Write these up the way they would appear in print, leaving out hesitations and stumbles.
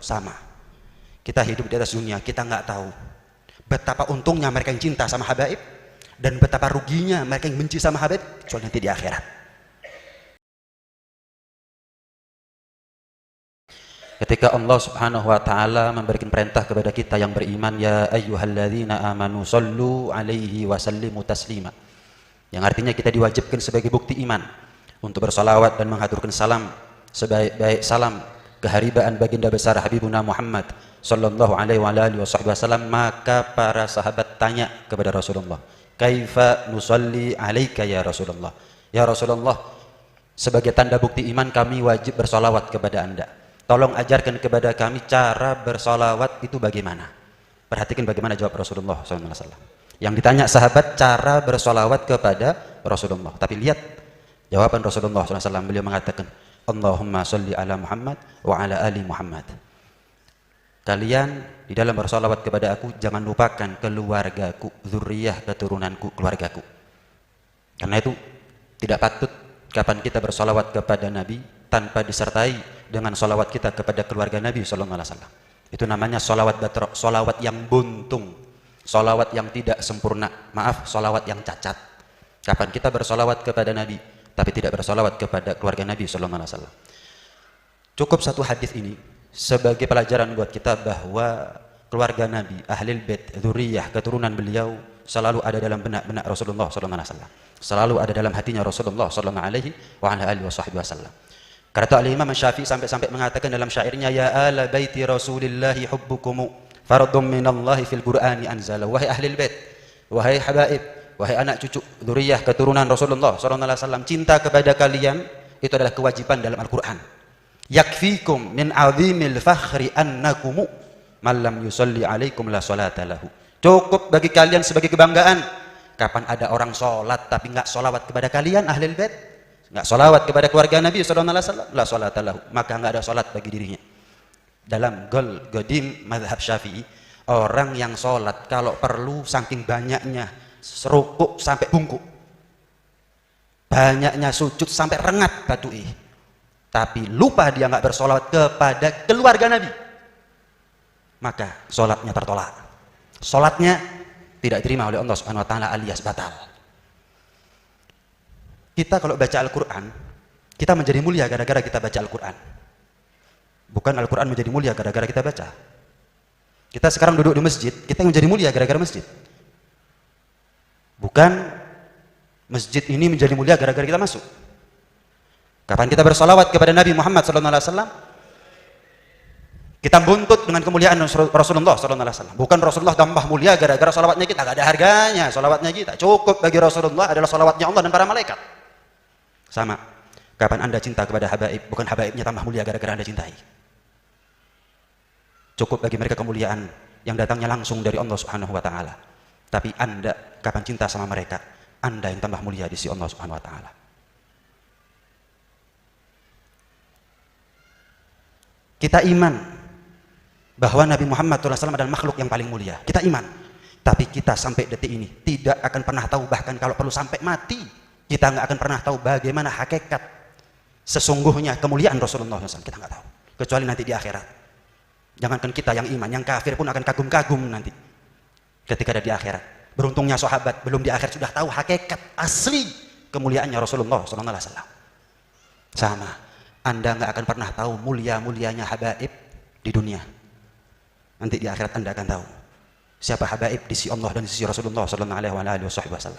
Sama. Kita hidup di atas dunia, kita nggak tahu betapa untungnya mereka yang cinta sama habaib dan betapa ruginya mereka yang benci sama habaib, kecuali nanti di akhirat. Ketika Allah Subhanahu wa taala memberikan perintah kepada kita yang beriman, ya ayyuhalladzina amanu shallu alaihi wa sallimu taslima. Yang artinya kita diwajibkan sebagai bukti iman untuk bersalawat dan menghaturkan salam sebaik-baik salam keharibaan baginda besar Habibuna Muhammad sallallahu alaihi wasallam. Maka para sahabat tanya kepada Rasulullah, kaifa nusalli alaika ya Rasulullah? Ya Rasulullah, sebagai tanda bukti iman kami wajib bersalawat kepada Anda. Tolong ajarkan kepada kami cara bersalawat itu bagaimana. Perhatikan bagaimana jawab Rasulullah SAW. Yang ditanya sahabat cara bersalawat kepada Rasulullah. Tapi lihat jawaban Rasulullah SAW. Beliau mengatakan, Allahumma salli ala Muhammad wa ala ali Muhammad. Kalian di dalam bersalawat kepada aku jangan lupakan keluargaku, zuriyah keturunanku, keluargaku. Karena itu tidak patut kapan kita bersalawat kepada Nabi tanpa disertai dengan salawat kita kepada keluarga Nabi SAW. Itu namanya salawat batrok, salawat yang buntung, salawat yang tidak sempurna, maaf, salawat yang cacat. Kapan kita bersalawat kepada Nabi tapi tidak bersalawat kepada keluarga Nabi SAW. Cukup satu hadis ini sebagai pelajaran buat kita bahwa keluarga Nabi, ahlul bait, dzurriyyah, keturunan beliau selalu ada dalam benak-benak Rasulullah SAW. Selalu ada dalam hatinya Rasulullah SAW. Kata Al-Imam Syafi'i sampai-sampai mengatakan dalam syairnya, ya ala baiti Rasulillahi hubbukumu fardun minallahi fil Qur'ani anzala. Wahai ahlul bait, wahai habaib, wahai anak cucu dzurriyyah keturunan Rasulullah SAW, cinta kepada kalian itu adalah kewajiban dalam Al-Qur'an. Yakfikum min azimil fakhri annakum man lam yusalli alaikum la salata lahu. Cukup bagi kalian sebagai kebanggaan kapan ada orang sholat tapi nggak sholawat kepada kalian ahlul bait, nggak sholawat kepada keluarga Nabi SAW, la salata lahu, maka nggak ada sholat bagi dirinya. Dalam Godim mazhab Syafi'i, orang yang sholat kalau perlu saking banyaknya serukuk sampai bungkuk, banyaknya sujud sampai rengat batui, tapi lupa dia nggak bersolawat kepada keluarga Nabi, maka sholatnya tertolak, sholatnya tidak diterima oleh Allah Subhanahu wa taala alias batal. Kita kalau baca Al-Quran, kita menjadi mulia gara-gara kita baca Al-Quran, bukan Al-Quran menjadi mulia gara-gara kita baca. Kita sekarang duduk di masjid, kita menjadi mulia gara-gara masjid, bukan masjid ini menjadi mulia gara-gara kita masuk. Kapan kita bersalawat kepada Nabi Muhammad SAW, kita buntut dengan kemuliaan Rasulullah SAW. Bukan Rasulullah tambah mulia gara-gara salawatnya kita, gak ada harganya salawatnya kita. Cukup bagi Rasulullah adalah salawatnya Allah dan para malaikat. Sama, kapan Anda cinta kepada habaib, bukan habaibnya tambah mulia gara-gara Anda cintai. Cukup bagi mereka kemuliaan yang datangnya langsung dari Allah Subhanahu wa taala. Tapi Anda kapan cinta sama mereka, Anda yang tambah mulia di sisi Allah Subhanahu wa taala. Kita iman bahwa Nabi Muhammad SAW adalah makhluk yang paling mulia. Kita iman. Tapi kita sampai detik ini tidak akan pernah tahu, bahkan kalau perlu sampai mati, kita nggak akan pernah tahu bagaimana hakikat sesungguhnya kemuliaan Rasulullah SAW. Kita nggak tahu. Kecuali nanti di akhirat. Jangankan kita yang iman, yang kafir pun akan kagum-kagum nanti ketika ada di akhirat. Beruntungnya sahabat belum di akhirat sudah tahu hakikat asli kemuliaannya Rasulullah SAW. Sama, Anda nggak akan pernah tahu mulia-mulianya habaib di dunia. Nanti di akhirat Anda akan tahu siapa habaib di sisi Allah dan di sisi Rasulullah SAW.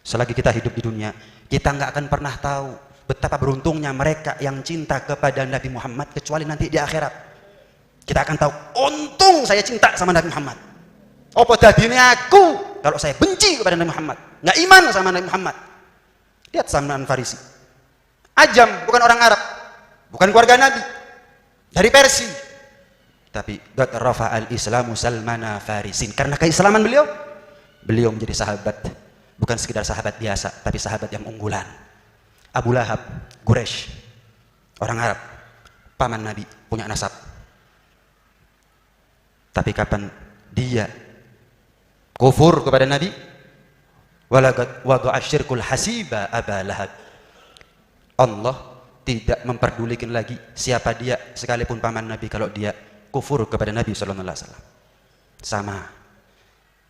Selagi kita hidup di dunia, kita nggak akan pernah tahu betapa beruntungnya mereka yang cinta kepada Nabi Muhammad, kecuali nanti di akhirat. Kita akan tahu, untung saya cinta sama Nabi Muhammad. Apa dadine aku kalau saya benci kepada Nabi Muhammad, nggak iman sama Nabi Muhammad. Lihat Salman Farisi, Ajam, bukan orang Arab, bukan keluarga Nabi, dari Persia. Tapi qad rafa'al Islamu Salmana Farisin, karena keislaman beliau menjadi sahabat, bukan sekedar sahabat biasa, tapi sahabat yang unggulan. Abu Lahab, Quraisy, orang Arab, paman Nabi, punya nasab. Tapi kapan dia kufur kepada Nabi, walaqad wada'a syirkul hasiba Aba Lahab, Allah tidak memperdulikan lagi siapa dia sekalipun paman Nabi kalau dia kufur kepada Nabi SAW. Sama.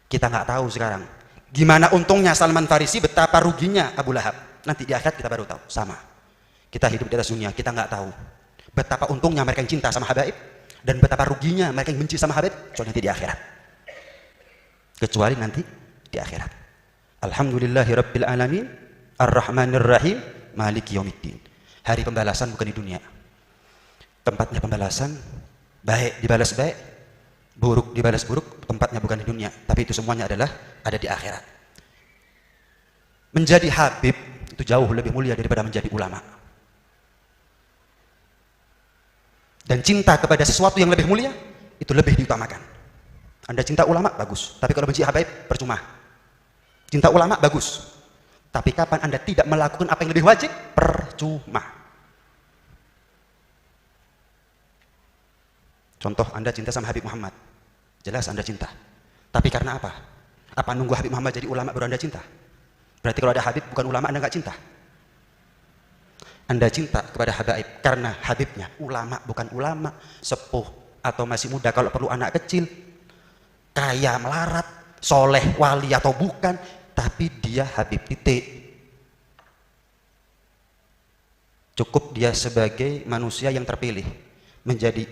Kita nggak tahu sekarang gimana untungnya Salman Farisi, betapa ruginya Abu Lahab. Nanti di akhirat kita baru tahu. Sama. Kita hidup di atas dunia, kita nggak tahu betapa untungnya mereka yang cinta sama habaib dan betapa ruginya mereka yang benci sama habaib, kecuali nanti di akhirat. Kecuali nanti di akhirat. Alhamdulillahi Rabbil Alamin Ar-Rahmanir Rahim Maliki Yaumiddin. Hari pembalasan bukan di dunia. Tempatnya pembalasan, baik dibalas baik, buruk dibalas buruk, tempatnya bukan di dunia, tapi itu semuanya adalah ada di akhirat. Menjadi habib itu jauh lebih mulia daripada menjadi ulama. Dan cinta kepada sesuatu yang lebih mulia itu lebih diutamakan. Anda cinta ulama bagus, tapi kalau benci habaib percuma. Cinta ulama bagus, tapi kapan Anda tidak melakukan apa yang lebih wajib, percuma. Contoh, Anda cinta sama Habib Muhammad, jelas Anda cinta. Tapi karena apa? Apa nunggu Habib Muhammad jadi ulama baru Anda cinta? Berarti kalau ada Habib bukan ulama, Anda nggak cinta. Anda cinta kepada habaib karena habibnya ulama bukan ulama, sepuh atau masih muda kalau perlu anak kecil, kaya melarat, soleh wali atau bukan, tapi dia habib, titik. Cukup dia sebagai manusia yang terpilih menjadi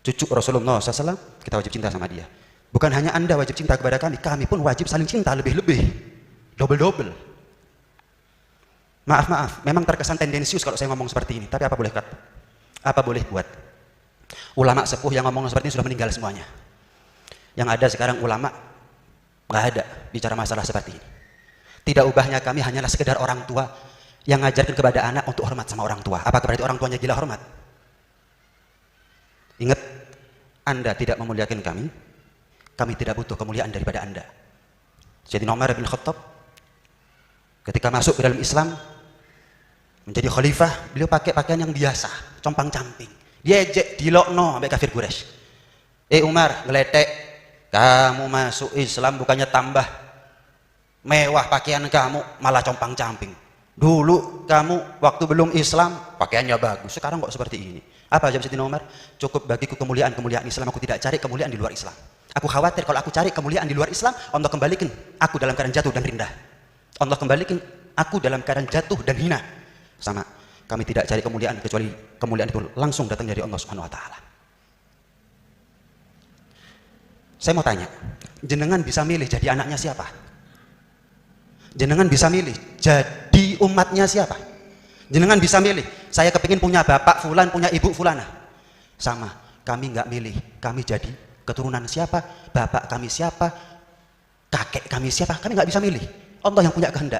cucu Rasulullah SAW, kita wajib cinta sama dia. Bukan hanya Anda wajib cinta kepada kami, kami pun wajib saling cinta lebih-lebih, double-double. Maaf, memang terkesan tendensius kalau saya ngomong seperti ini, tapi apa boleh kata? Apa boleh buat? Ulama sepuh yang ngomong seperti ini sudah meninggal semuanya. Yang ada sekarang ulama nggak ada bicara masalah seperti ini. Tidak ubahnya kami hanyalah sekedar orang tua yang ngajarkan kepada anak untuk hormat sama orang tua. Apakah berarti orang tuanya gila hormat? Ingat, Anda tidak memuliakan kami tidak butuh kemuliaan daripada Anda. Jadi Umar bin Khattab ketika masuk ke dalam Islam menjadi khalifah, beliau pakai pakaian yang biasa, compang-camping. Dia ejek dilokno sampai kafir Quraisy. Umar, ngeletek, kamu masuk Islam bukannya tambah mewah pakaian kamu, malah compang-camping. Dulu kamu waktu belum Islam pakaiannya bagus, sekarang kok seperti ini. Apa jawab Sayyidina Umar? Cukup bagiku kemuliaan Islam, aku tidak cari kemuliaan di luar Islam. Aku khawatir kalau aku cari kemuliaan di luar Islam, Allah kembalikan aku dalam keadaan jatuh dan rendah. Allah kembalikan aku dalam keadaan jatuh dan hina. Sama, kami tidak cari kemuliaan kecuali kemuliaan itu langsung datang dari Allah Subhanahu wa taala. Saya mau tanya, jenengan bisa milih jadi anaknya siapa? Jenengan bisa milih jadi umatnya siapa? Jenengan bisa milih, saya kepingin punya bapak fulan, punya ibu fulana. Sama, kami nggak milih, kami jadi keturunan siapa, bapak kami siapa, kakek kami siapa, kami nggak bisa milih. Allah yang punya kehendak.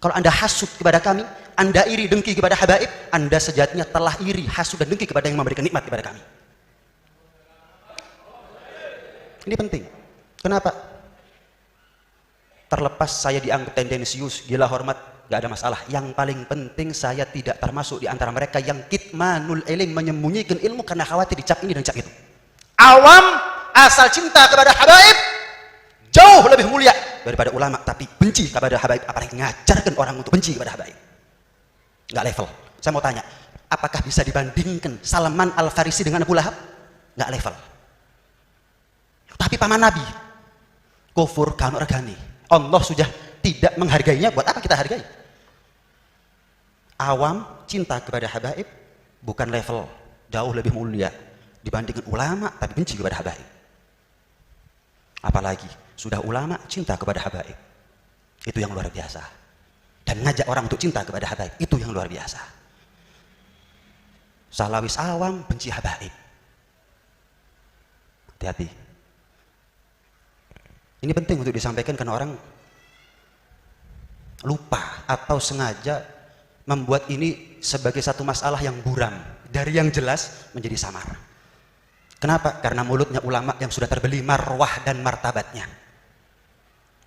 Kalau Anda hasud kepada kami, Anda iri dengki kepada habaib, Anda sejatinya telah iri, hasud dan dengki kepada yang memberikan nikmat kepada kami. Ini penting. Kenapa? Terlepas saya dianggap tendensius, gila hormat, gak ada masalah. Yang paling penting saya tidak termasuk di antara mereka yang kitmanul ilm, menyembunyikan ilmu karena khawatir dicap ini dan dicap itu. Awam asal cinta kepada habaib jauh lebih mulia daripada ulama, tapi benci kepada habaib, apalagi ngajarkan orang untuk benci kepada habaib. Gak level. Saya mau tanya, apakah bisa dibandingkan Salman Al-Farisi dengan Abu Lahab? Gak level. Tapi paman Nabi kufur kanu regani, Allah sudah tidak menghargainya, buat apa kita hargai? Awam cinta kepada habaib bukan level, jauh lebih mulia dibandingkan ulama tapi benci kepada habaib. Apalagi sudah ulama cinta kepada habaib, itu yang luar biasa. Dan ngajak orang untuk cinta kepada habaib, itu yang luar biasa. Salawis awam benci habaib, hati-hati. Ini penting untuk disampaikan karena orang lupa atau sengaja membuat ini sebagai satu masalah yang buram, dari yang jelas menjadi samar. Kenapa? Karena mulutnya ulama yang sudah terbeli marwah dan martabatnya.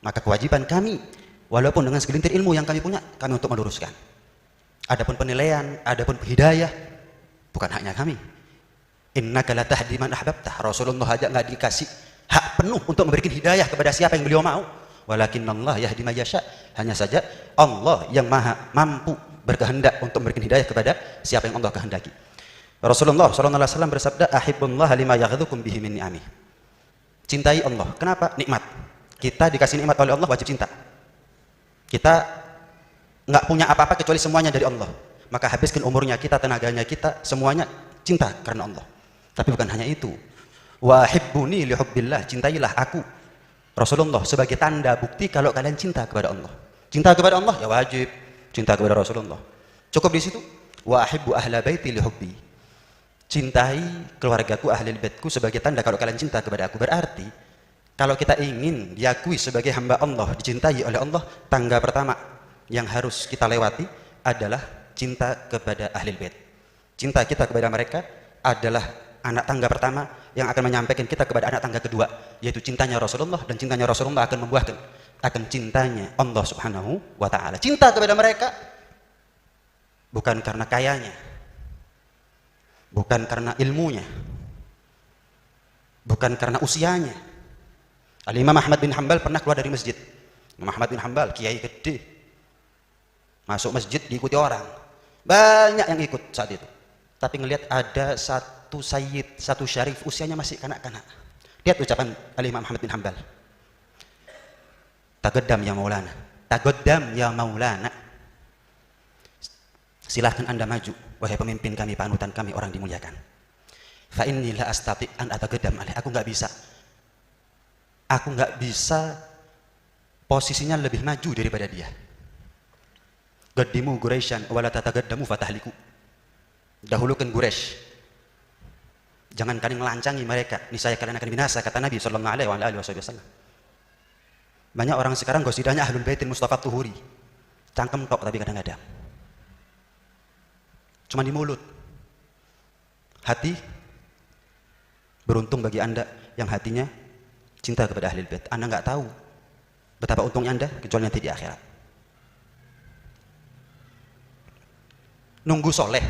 Maka kewajiban kami, walaupun dengan segelintir ilmu yang kami punya, kami untuk meluruskan. Adapun penilaian, adapun hidayah, bukan haknya kami. Innaka la tahdi man ahbabta. Rasulullah aja nggak dikasih hak penuh untuk memberikan hidayah kepada siapa yang beliau mau. Walakinnallah yahdi may yasha. Hanya saja Allah yang maha mampu berkehendak untuk memberikan hidayah kepada siapa yang Allah kehendaki. Rasulullah SAW bersabda, ahibbullah lima yaghdukum bihi min ni'amih. Cintai Allah. Kenapa? Nikmat. Kita dikasih nikmat oleh Allah, wajib cinta. Kita nggak punya apa-apa kecuali semuanya dari Allah. Maka habiskan umurnya kita, tenaganya kita, semuanya cinta karena Allah. Tapi bukan hanya itu. Wa hibbuni li hubbillah, cintailah aku Rasulullah sebagai tanda bukti kalau kalian cinta kepada Allah. Cinta kepada Allah ya wajib cinta kepada Rasulullah. Cukup di situ. Wa ahibbu ahla baiti li hubbi. Cintai keluargaku, ahli baitku sebagai tanda kalau kalian cinta kepada aku. Berarti kalau kita ingin diakui sebagai hamba Allah, dicintai oleh Allah, tangga pertama yang harus kita lewati adalah cinta kepada ahli bait. Cinta kita kepada mereka adalah anak tangga pertama yang akan menyampaikan kita kepada anak tangga kedua, yaitu cintanya Rasulullah, dan cintanya Rasulullah akan membuahkan akan cintanya Allah Subhanahu wa ta'ala. Cinta kepada mereka bukan karena kayanya, bukan karena ilmunya, bukan karena usianya. Al-Imam Ahmad bin Hanbal pernah keluar dari masjid. Imam Ahmad bin Hanbal, kiai gede, masuk masjid diikuti orang, banyak yang ikut saat itu. Tapi ngelihat ada satu sayyid, satu syarif, usianya masih kanak-kanak. Lihat ucapan Al-Imam Ahmad bin Hanbal, tagoddam ya Maulana, tagoddam ya Maulana. Silahkan anda maju, wahai pemimpin kami, panutan kami, orang dimuliakan. Fa inni la astati an atagoddam alaih. Aku nggak bisa posisinya lebih maju daripada dia. Gaddimu Quraisyan wala tatagaddamu fatahliku. Dahulukan Quraisy, jangan kalian melancangi mereka, niscaya kalian akan binasa, kata Nabi sallallahu alaihi wasallam. Banyak orang sekarang gosidanya ahlul baitin Mustafa Tuhuri, cangkem tok tapi kadang-kadang cuma di mulut. Hati, beruntung bagi anda yang hatinya cinta kepada ahlul bait. Anda nggak tahu betapa untungnya anda kecuali nanti di akhirat. Nunggu soleh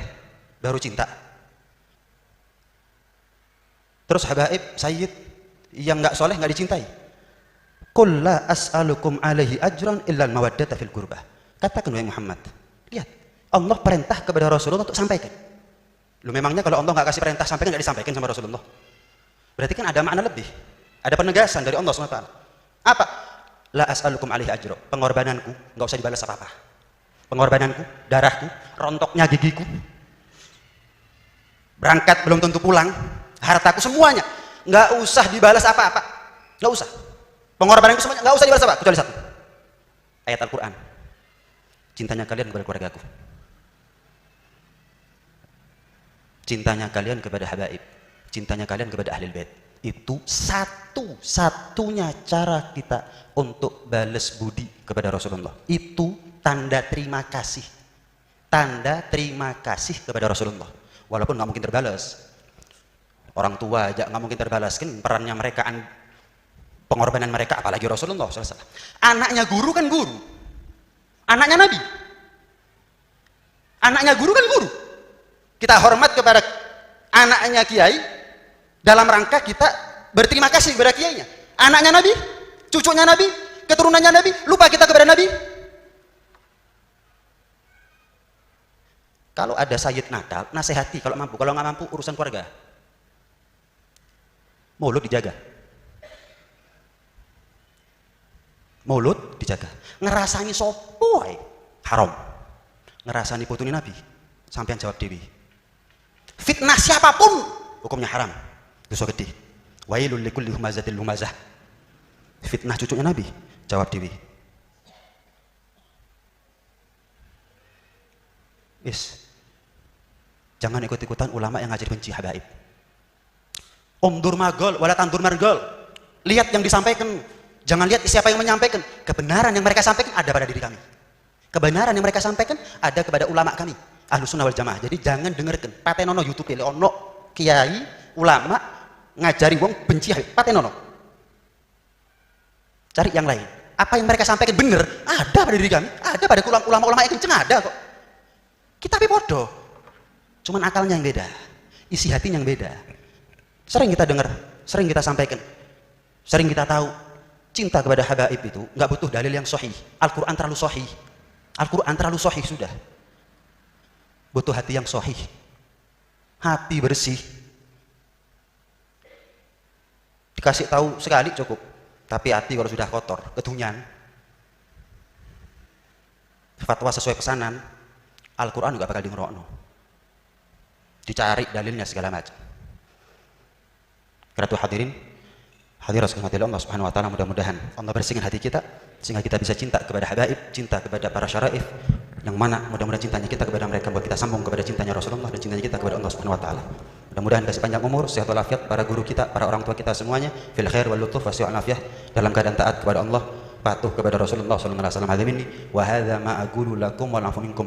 baru cinta. Terus habaib, sayyid yang nggak soleh nggak dicintai. Qul la as'alukum alaihi ajran illa al-mawaddata fil qurbah. Katakan wahai Muhammad, lihat Allah perintah kepada Rasulullah untuk sampaikan. Lu memangnya kalau Allah nggak kasih perintah sampaikan, nggak disampaikan sama Rasulullah? Berarti kan ada makna lebih, ada penegasan dari Allah SWT. Apa? La as'alukum alaihi ajra. Pengorbananku nggak usah dibalas apa-apa. Pengorbananku, darahku, rontoknya gigiku, berangkat belum tentu pulang, hartaku semuanya nggak usah dibalas apa-apa, nggak usah. Pengorbananku semuanya nggak usah dibalas apa, kecuali satu, ayat Al-Quran. Cintanya kalian kepada keluargaku, cintanya kalian kepada habaib, cintanya kalian kepada ahlul bait. Itu satu-satunya cara kita untuk balas budi kepada Rasulullah. Itu tanda terima kasih, tanda terima kasih kepada Rasulullah. Walaupun nggak mungkin terbalas, orang tua aja nggak mungkin terbalas, kan perannya mereka, pengorbanan mereka, apalagi Rasulullah SAW. Anaknya guru kan guru, anaknya Nabi, anaknya guru kan guru. Kita hormat kepada anaknya kiai dalam rangka kita berterima kasih kepada kiainya. Anaknya Nabi, cucunya Nabi, keturunannya Nabi, lupa kita kepada Nabi. Kalau ada sayyid nakal, nasihati kalau mampu. Kalau nggak mampu, urusan keluarga. Mulut dijaga. Mulut dijaga. Ngerasani sopo ae haram. Ngerasani putune Nabi, sampean jawab dewi. Fitnah siapapun hukumnya haram, dosa gede. Wailul likulli humazatil lumazah. Fitnah cucunya Nabi, jawab dewi. Jangan ikut-ikutan ulama yang ngajar benci habaib. Umdur magol wala tandur margol. Lihat yang disampaikan, jangan lihat siapa yang menyampaikan. Kebenaran yang mereka sampaikan ada pada diri kami. Kebenaran yang mereka sampaikan ada kepada ulama kami, Ahlus Sunnah wal Jamaah. Jadi jangan dengarkan patenono YouTube ile ono kiai ulama ngajari wong benci habib, patenono. Cari yang lain. Apa yang mereka sampaikan benar ada pada diri kami, ada pada ulama-ulama yang kenceng ada kok. Kita tapi bodoh. Cuman akalnya yang beda, isi hatinya yang beda. Sering kita dengar, sering kita sampaikan, sering kita tahu. Cinta kepada habaib itu nggak butuh dalil yang sahih. Al-Quran terlalu sahih. Al-Quran terlalu sahih sudah. butuh hati yang sahih, hati bersih. Dikasih tahu sekali cukup, tapi hati kalau sudah kotor, ketunyan, fatwa sesuai pesanan Al-Quran juga bakal di ngerokno, dicari dalilnya segala macam. Karena itu hadirin hadirat sekalian Allah Subhanahu wa taala, mudah-mudahan Allah bersihkan hati kita sehingga kita bisa cinta kepada habaib, cinta kepada para syaraif, yang mana mudah-mudahan cintanya kita kepada mereka buat kita sambung kepada cintanya Rasulullah dan cintanya kita kepada Allah Subhanahu wa taala. Mudah-mudahan kasih panjang umur, sehat walafiat para guru kita, para orang tua kita semuanya, fil khair wal lutuf wasi'al afiyah, dalam keadaan taat kepada Allah, patuh kepada Rasulullah sallallahu alaihi wasallam. Wa hadza ma aqulu lakum wa la'afu minkum.